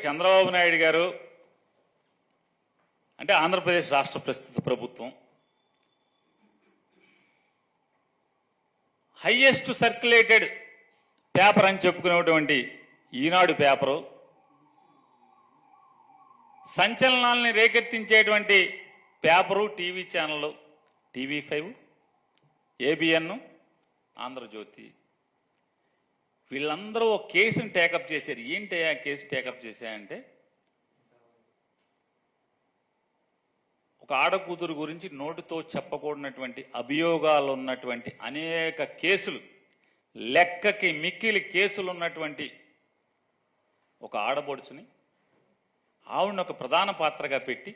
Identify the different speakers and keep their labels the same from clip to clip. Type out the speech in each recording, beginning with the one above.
Speaker 1: చంద్రబాబు నాయుడు గారు అంటే ఆంధ్రప్రదేశ్ రాష్ట్ర ప్రస్తుత ప్రభుత్వం హైయెస్ట్ సర్క్యులేటెడ్ పేపర్ అని చెప్పుకునేటువంటి ఈనాడు పేపరు, సంచలనాల్ని రేకెత్తించేటువంటి పేపరు, టీవీ ఛానళ్ళు TV5, ABN, ఆంధ్రజ్యోతి, వీళ్ళందరూ ఒక కేసుని టేకప్ చేశారు. ఏంటి ఆ కేసు టేకప్ చేశాయంటే, ఒక ఆడకూతురు గురించి నోటితో చెప్పకూడనటువంటి అభియోగాలు ఉన్నటువంటి అనేక కేసులు, లెక్కకి మిక్కిలి కేసులు ఉన్నటువంటి ఒక ఆడబొడుచుని ఆవిడని ఒక ప్రధాన పాత్రగా పెట్టి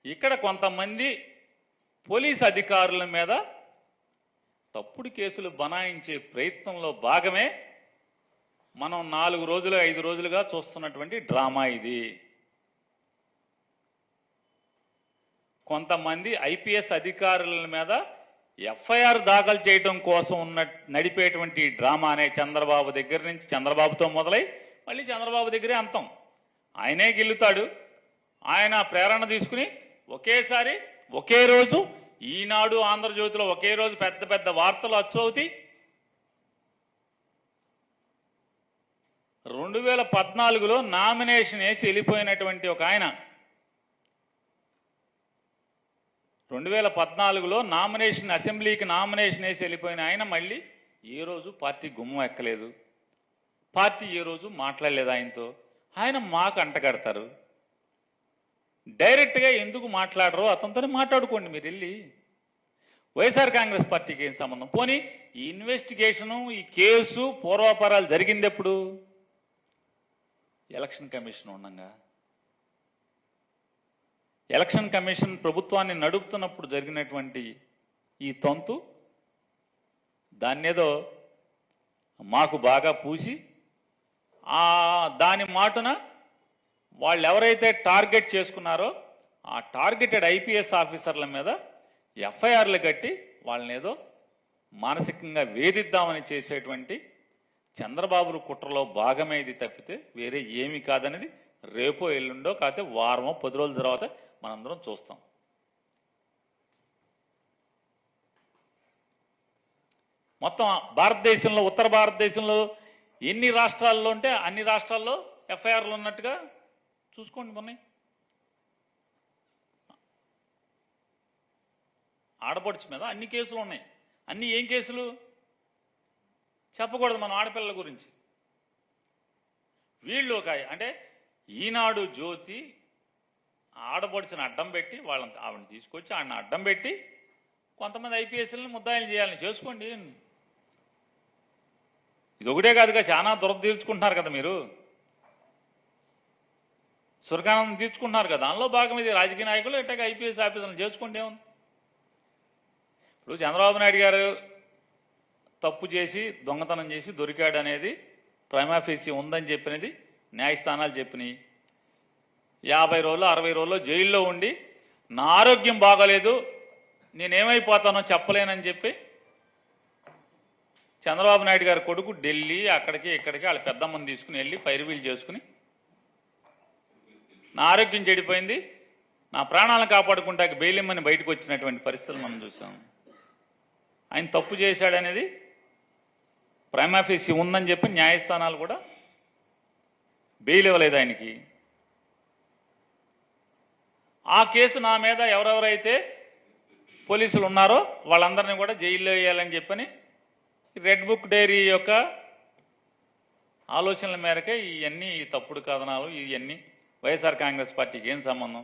Speaker 1: ఇక్కడ కొంతమంది పోలీస్ అధికారుల మీద తప్పుడు కేసులు బనాయించే ప్రయత్నంలో భాగమే మనం 4 రోజులు 5 రోజులుగా చూస్తున్నటువంటి డ్రామా ఇది. కొంతమంది IPS అధికారుల మీద FIR దాఖలు చేయడం కోసం నడిపేటువంటి డ్రామా అనే చంద్రబాబు దగ్గర నుంచి, చంద్రబాబుతో మొదలై మళ్ళీ చంద్రబాబు దగ్గరే అంతం. ఆయనే గెలుతాడు. ఆయన ప్రేరణ తీసుకుని ఒకేసారి ఒకే రోజు ఈనాడు, ఆంధ్రజ్యోతిలో ఒకే రోజు పెద్ద పెద్ద వార్తలు అచ్చు అవుతాయి. 2014లో నామినేషన్ వేసి వెళ్ళిపోయినటువంటి ఒక ఆయన, 2014లో నామినేషన్, అసెంబ్లీకి నామినేషన్ వేసి వెళ్ళిపోయిన ఆయన మళ్ళీ ఏ రోజు పార్టీ గుమ్మం ఎక్కలేదు, పార్టీ ఏ రోజు మాట్లాడలేదు ఆయనతో. ఆయన మాకు అంటగడతారు. డైరెక్ట్గా ఎందుకు మాట్లాడరో అతనితోనే మాట్లాడుకోండి మీరు వెళ్ళి. వైఎస్ఆర్ కాంగ్రెస్ పార్టీకి ఏం సంబంధం? పోనీ ఈ ఇన్వెస్టిగేషను, ఈ కేసు, పూర్వాపరాలు జరిగింది ఎప్పుడు? ఎలక్షన్ కమిషన్ ఉండగా, ఎలక్షన్ కమిషన్ ప్రభుత్వాన్ని నడుపుతున్నప్పుడు జరిగినటువంటి ఈ తంతు దాన్నేదో మాకు బాగా పూసి దాని మాటున వాళ్ళు ఎవరైతే టార్గెట్ చేసుకున్నారో ఆ టార్గెటెడ్ IPS ఆఫీసర్ల మీద FIRలు కట్టి వాళ్ళని ఏదో మానసికంగా వేధిద్దామని చేసేటువంటి చంద్రబాబు కుట్రలో భాగమే ఇది తప్పితే వేరే ఏమీ కాదనేది రేపో ఎల్లుండో కాకపోతే వారమో 10 రోజుల తర్వాత మనందరం చూస్తాం. మొత్తం భారతదేశంలో, ఉత్తర భారతదేశంలో ఎన్ని రాష్ట్రాల్లో ఉంటే అన్ని రాష్ట్రాల్లో FIRలు ఉన్నట్టుగా చూసుకోండి. ఉన్నాయి ఆడపడుచు మీద అన్ని కేసులు ఉన్నాయి. అన్ని ఏం కేసులు చెప్పకూడదు మనం ఆడపిల్లల గురించి. వీళ్ళు ఒక అంటే ఈనాడు, జ్యోతి ఆడపడుచుని అడ్డం పెట్టి ఆవిడని తీసుకొచ్చి ఆడిని అడ్డం పెట్టి కొంతమంది IPSలని ముద్దాయిలు చేయాలని చేసుకోండి. ఇది ఒకటే కాదుగా, చాలా తీర్చుకుంటున్నారు కదా మీరు, సురకానందం తీర్చుకుంటున్నారు కదా, దానిలో భాగం ఇది. రాజకీయ నాయకులు ఎట్టాగా IPS ఆఫీసర్లను చేసుకుంటే ఉంది. ఇప్పుడు చంద్రబాబు నాయుడు గారు తప్పు చేసి దొంగతనం చేసి దొరికాడు అనేది ప్రైమా ఫేసి ఉందని చెప్పినది న్యాయస్థానాలు చెప్పినాయి. 50 రోజులు 60 రోజుల్లో జైల్లో ఉండి నా ఆరోగ్యం బాగోలేదు, నేనేమైపోతానో చెప్పలేనని చెప్పి చంద్రబాబు నాయుడు గారి కొడుకు ఢిల్లీ అక్కడికి ఇక్కడికి వాళ్ళ పెద్దమ్మని తీసుకుని వెళ్ళి పైరువీలు చేసుకుని నా ఆరోగ్యం చెడిపోయింది, నా ప్రాణాలను కాపాడుకుంటాక బెయిలిమ్మని బయటకు వచ్చినటువంటి పరిస్థితులు మనం చూసాం. ఆయన తప్పు చేశాడనేది ప్రైమా ఫేసి ఉందని చెప్పి న్యాయస్థానాలు కూడా బెయిల్ ఇవ్వలేదు ఆయనకి. ఆ కేసు నా మీద ఎవరెవరైతే పోలీసులు ఉన్నారో వాళ్ళందరినీ కూడా జైల్లో వేయాలని చెప్పని రెడ్ బుక్ డైరీ యొక్క ఆలోచనల మేరకే ఇవన్నీ తప్పుడు కథనాలు, ఇవన్నీ వైఎస్ఆర్ కాంగ్రెస్ పార్టీకి ఏం సంబంధం?